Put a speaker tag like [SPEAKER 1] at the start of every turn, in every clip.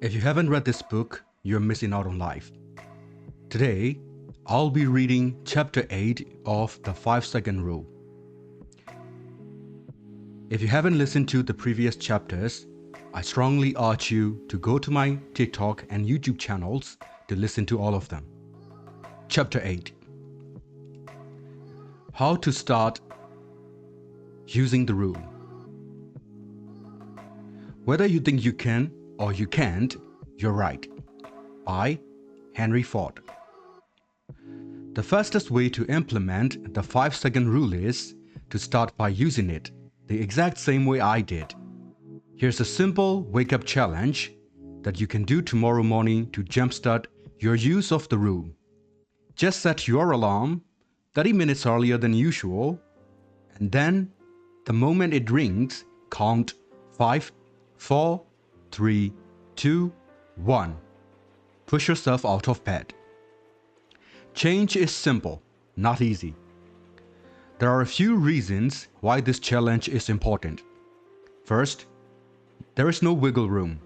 [SPEAKER 1] If you haven't read this book, you're missing out on life. Today, I'll be reading Chapter 8 of the 5-Second Rule. If you haven't listened to the previous chapters, I strongly urge you to go to my TikTok and YouTube channels to listen to all of them. Chapter 8. How to start using the rule. Whether you think you can or you can't, you're right. By Henry Ford. The fastest way to implement the 5-second rule is to start by using it the exact same way I did. Here's a simple wake-up challenge that you can do tomorrow morning to jumpstart your use of the rule. Just set your alarm 30 minutes earlier than usual, and then, the moment it rings, count 5, 4, 3, 2, 1. Push yourself out of bed. Change is simple, not easy. There are a few reasons why this challenge is important. First, there is no wiggle room.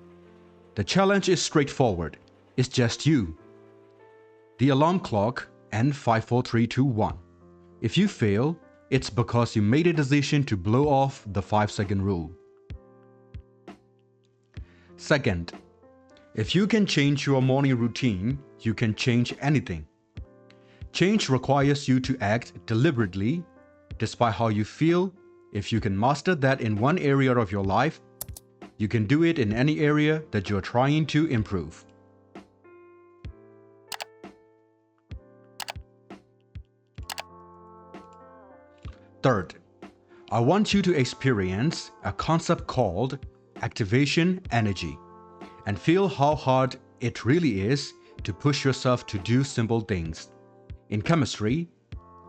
[SPEAKER 1] The challenge is straightforward. It's just you. The alarm clock and 5, 4, 3, 2, 1. If you fail, it's because you made a decision to blow off the 5-second rule. Second, if you can change your morning routine, you can change anything. Change requires you to act deliberately, despite how you feel. If you can master that in one area of your life, you can do it in any area that you're trying to improve. Third, I want you to experience a concept called activation energy and feel how hard it really is to push yourself to do simple things. In chemistry,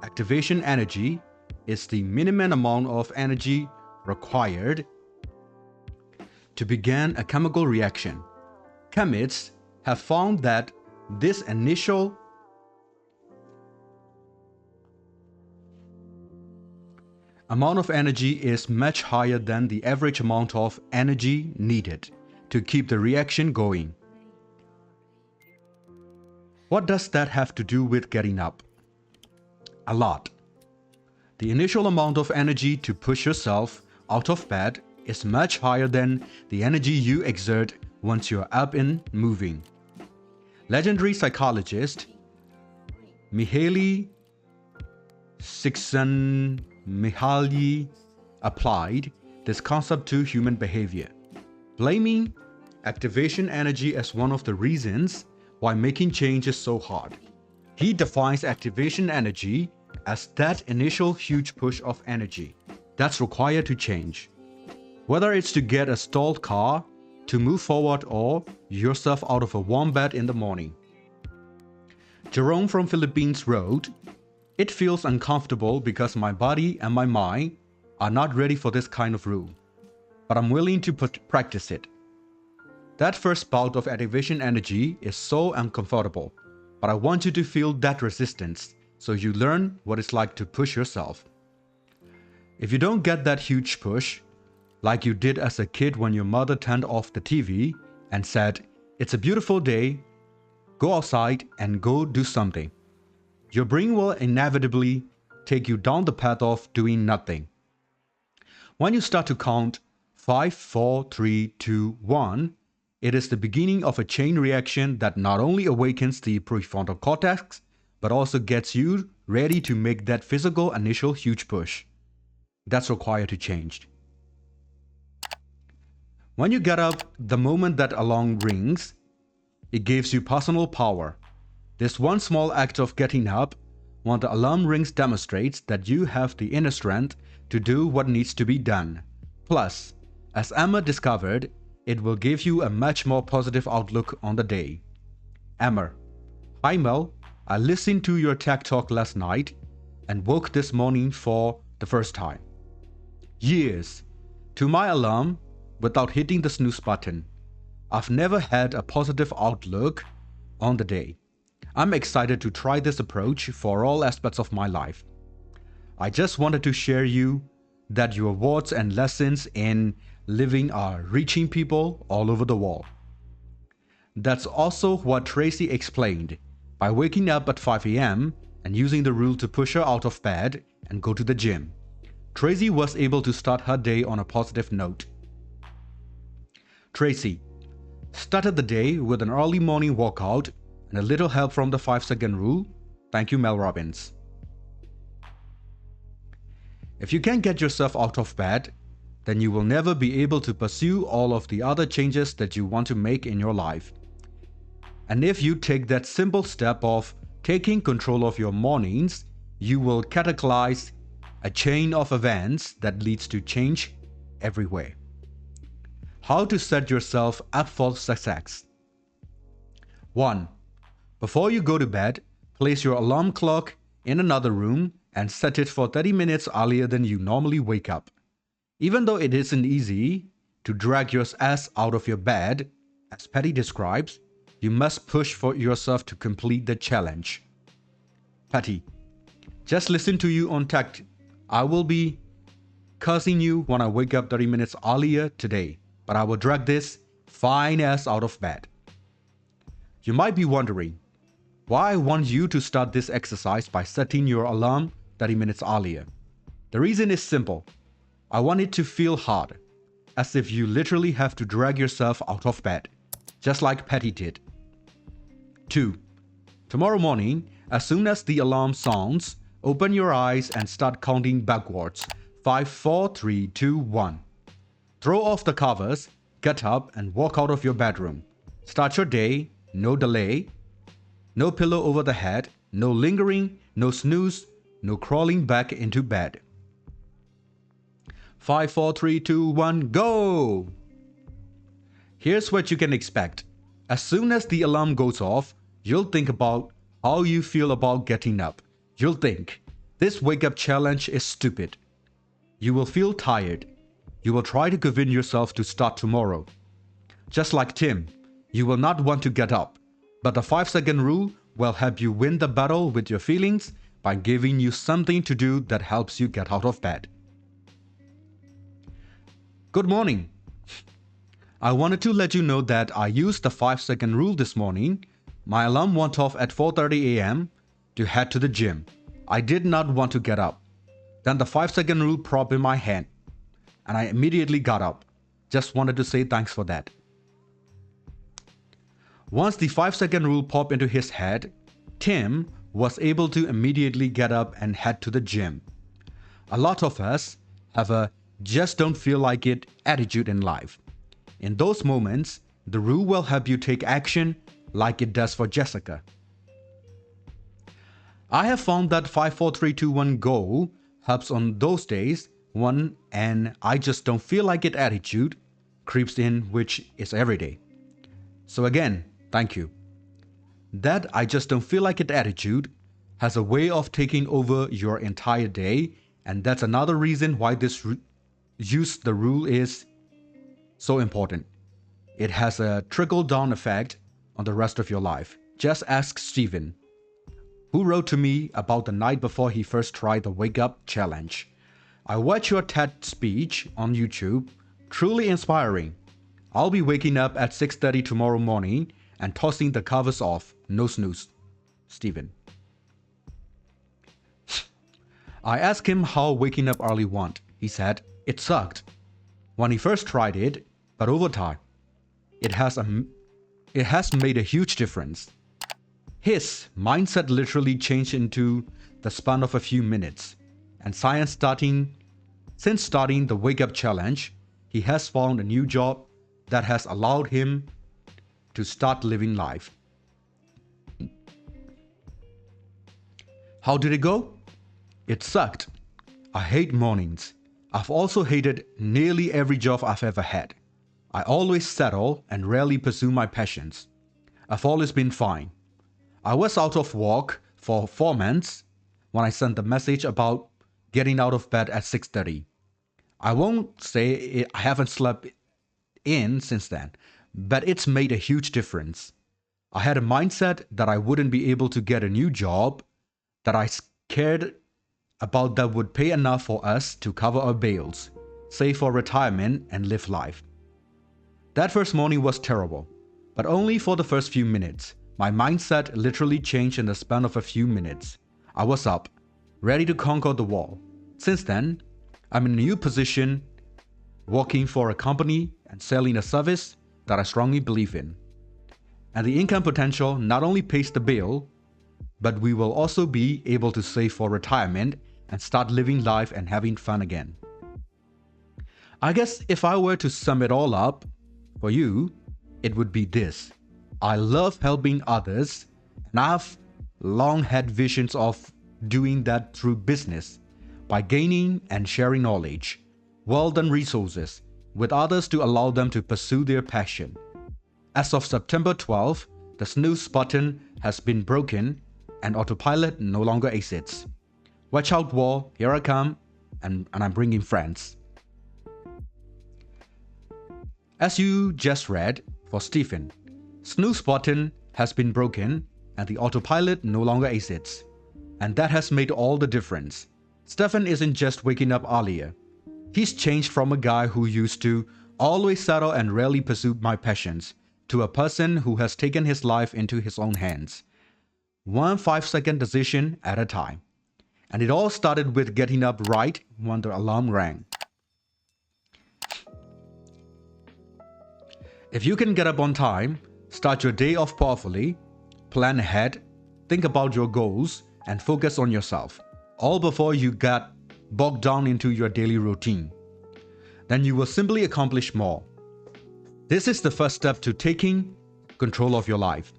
[SPEAKER 1] activation energy is the minimum amount of energy required to begin a chemical reaction. Chemists have found that this initial amount of energy is much higher than the average amount of energy needed to keep the reaction going. What does that have to do with getting up? A lot. The initial amount of energy to push yourself out of bed is much higher than the energy you exert once you're up and moving. Legendary psychologist 𝕊𝕖𝕔𝕠𝕟𝕕 applied this concept to human behavior, blaming activation energy as one of the reasons why making change is so hard. He defines activation energy as that initial huge push of energy that's required to change. Whether it's to get a stalled car, to move forward, or yourself out of a warm bed in the morning. Jerome from Philippines wrote, "It feels uncomfortable because my body and my mind are not ready for this kind of rule, but I'm willing to practice it." That first bout of activation energy is so uncomfortable, but I want you to feel that resistance so you learn what it's like to push yourself. If you don't get that huge push, like you did as a kid when your mother turned off the TV and said, "It's a beautiful day, go outside and go do something," your brain will inevitably take you down the path of doing nothing. When you start to count 5, 4, 3, 2, 1, it is the beginning of a chain reaction that not only awakens the prefrontal cortex, but also gets you ready to make that physical initial huge push that's required to change. When you get up, the moment that alarm rings, it gives you personal power. This one small act of getting up when the alarm rings demonstrates that you have the inner strength to do what needs to be done. Plus, as Emma discovered, it will give you a much more positive outlook on the day. Emma: "Hi Mel, I listened to your tech talk last night and woke this morning for the first time. Years to my alarm without hitting the snooze button. I've never had a positive outlook on the day. I'm excited to try this approach for all aspects of my life. I just wanted to share you that your words and lessons in living are reaching people all over the world. That's also what Tracy explained by waking up at 5 a.m. and using the rule to push her out of bed and go to the gym. Tracy was able to start her day on a positive note. Tracy started the day with an early morning workout and a little help from the 5-second rule. Thank you, Mel Robbins. If you can't get yourself out of bed, then you will never be able to pursue all of the other changes that you want to make in your life. And if you take that simple step of taking control of your mornings, you will catalyze a chain of events that leads to change everywhere. How to set yourself up for success. 1. Before you go to bed, place your alarm clock in another room and set it for 30 minutes earlier than you normally wake up. Even though it isn't easy to drag your ass out of your bed, as Patty describes, you must push for yourself to complete the challenge. Patty, just listen to you on tech. I will be cursing you when I wake up 30 minutes earlier today, but I will drag this fine ass out of bed. You might be wondering why I want you to start this exercise by setting your alarm 30 minutes earlier. The reason is simple. I want it to feel hard, as if you literally have to drag yourself out of bed, just like Patty did. 2. Tomorrow morning, as soon as the alarm sounds, open your eyes and start counting backwards. 5, 4, 3, 2, 1. Throw off the covers, get up and walk out of your bedroom. Start your day, no delay, no pillow over the head, no lingering, no snooze, no crawling back into bed. 5, 4, 3, 2, 1, go! Here's what you can expect. As soon as the alarm goes off, you'll think about how you feel about getting up. You'll think, this wake-up challenge is stupid. You will feel tired. You will try to convince yourself to start tomorrow. Just like Tim, you will not want to get up, but the 5-second rule will help you win the battle with your feelings by giving you something to do that helps you get out of bed. Good morning. I wanted to let you know that I used the 5-second rule this morning. My alarm went off at 4:30 a.m. to head to the gym. I did not want to get up. Then the 5-second rule popped in my head, and I immediately got up. Just wanted to say thanks for that. Once the 5-second rule popped into his head, Tim was able to immediately get up and head to the gym. A lot of us have a just don't feel like it attitude in life. In those moments, the rule will help you take action like it does for Jessica. I have found that 5, 4, 3, 2, 1, go helps on those days when an I just don't feel like it attitude creeps in, which is every day. So again, thank you. That I just don't feel like it attitude has a way of taking over your entire day, and that's another reason why this use the rule is so important. It has a trickle-down effect on the rest of your life. Just ask Steven, who wrote to me about the night before he first tried the Wake Up Challenge. I watched your TED speech on YouTube, truly inspiring. I'll be waking up at 6:30 tomorrow morning and tossing the covers off, no snooze. Steven. I asked him how waking up early went. He said, it sucked when he first tried it, but over time, it has made a huge difference. His mindset literally changed into the span of a few minutes, and since starting the Wake Up Challenge, he has found a new job that has allowed him to start living life. How did it go? It sucked. I hate mornings. I've also hated nearly every job I've ever had. I always settle and rarely pursue my passions. I've always been fine. I was out of work for 4 months when I sent the message about getting out of bed at 6:30. I won't say I haven't slept in since then, but it's made a huge difference. I had a mindset that I wouldn't be able to get a new job that I cared about that would pay enough for us to cover our bills, save for retirement, and live life. That first morning was terrible, But only for the first few minutes. My mindset literally changed in the span of a few minutes. I was up, ready to conquer the wall. Since then, I'm in a new position, working for a company and selling a service that I strongly believe in. And the income potential not only pays the bill, but we will also be able to save for retirement and start living life and having fun again. I guess if I were to sum it all up for you, it would be this. I love helping others, and I've long had visions of doing that through business, by gaining and sharing knowledge, wealth and resources with others to allow them to pursue their passion. As of September 12th, the snooze button has been broken and autopilot no longer exists. Watch out, wall, here I come, and I'm bringing friends. As you just read, for Stephen, snooze button has been broken and the autopilot no longer exists. And that has made all the difference. Stephen isn't just waking up earlier. He's changed from a guy who used to always settle and rarely pursue my passions to a person who has taken his life into his own hands. One 5-second decision at a time. And it all started with getting up right when the alarm rang. If you can get up on time, start your day off powerfully, plan ahead, think about your goals, and focus on yourself, all before you get bogged down into your daily routine, then you will simply accomplish more. This is the first step to taking control of your life.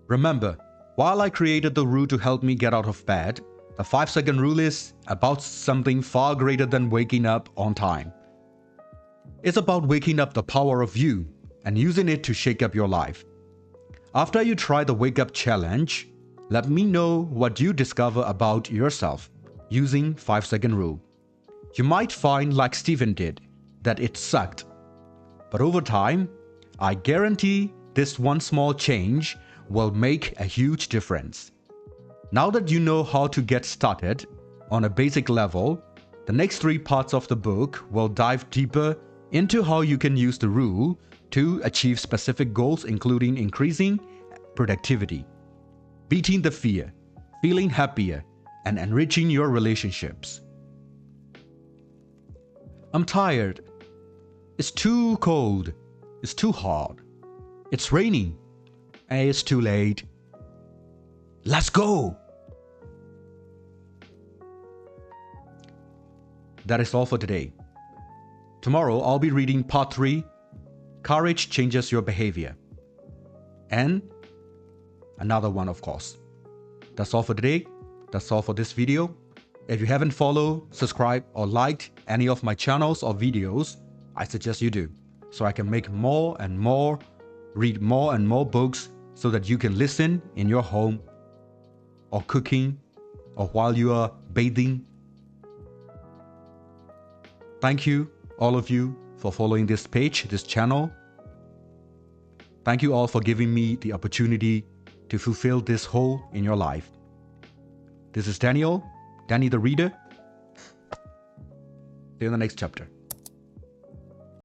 [SPEAKER 1] Remember, while I created the rule to help me get out of bed, the 5-second rule is about something far greater than waking up on time. It's about waking up the power of you and using it to shake up your life. After you try the Wake Up Challenge, let me know what you discover about yourself using 5-second rule. You might find, like Stephen did, that it sucked. But over time, I guarantee this one small change will make a huge difference. Now that you know how to get started on a basic level, the next 3 parts of the book will dive deeper into how you can use the rule to achieve specific goals, including increasing productivity, beating the fear, feeling happier, and enriching your relationships. I'm tired. It's too cold. It's too hot. It's raining. And it's too late. Let's go! That is all for today. Tomorrow I'll be reading part 3, Courage Changes Your Behavior. And another one, of course. That's all for today. That's all for this video. If you haven't followed, subscribed, or liked any of my channels or videos, I suggest you do, so I can make more and more, read more and more books so that you can listen in your home or cooking or while you are bathing. Thank you, all of you, for following this page, this channel. Thank you all for giving me the opportunity to fulfill this hole in your life. This is Danny the Reader. See you in the next chapter.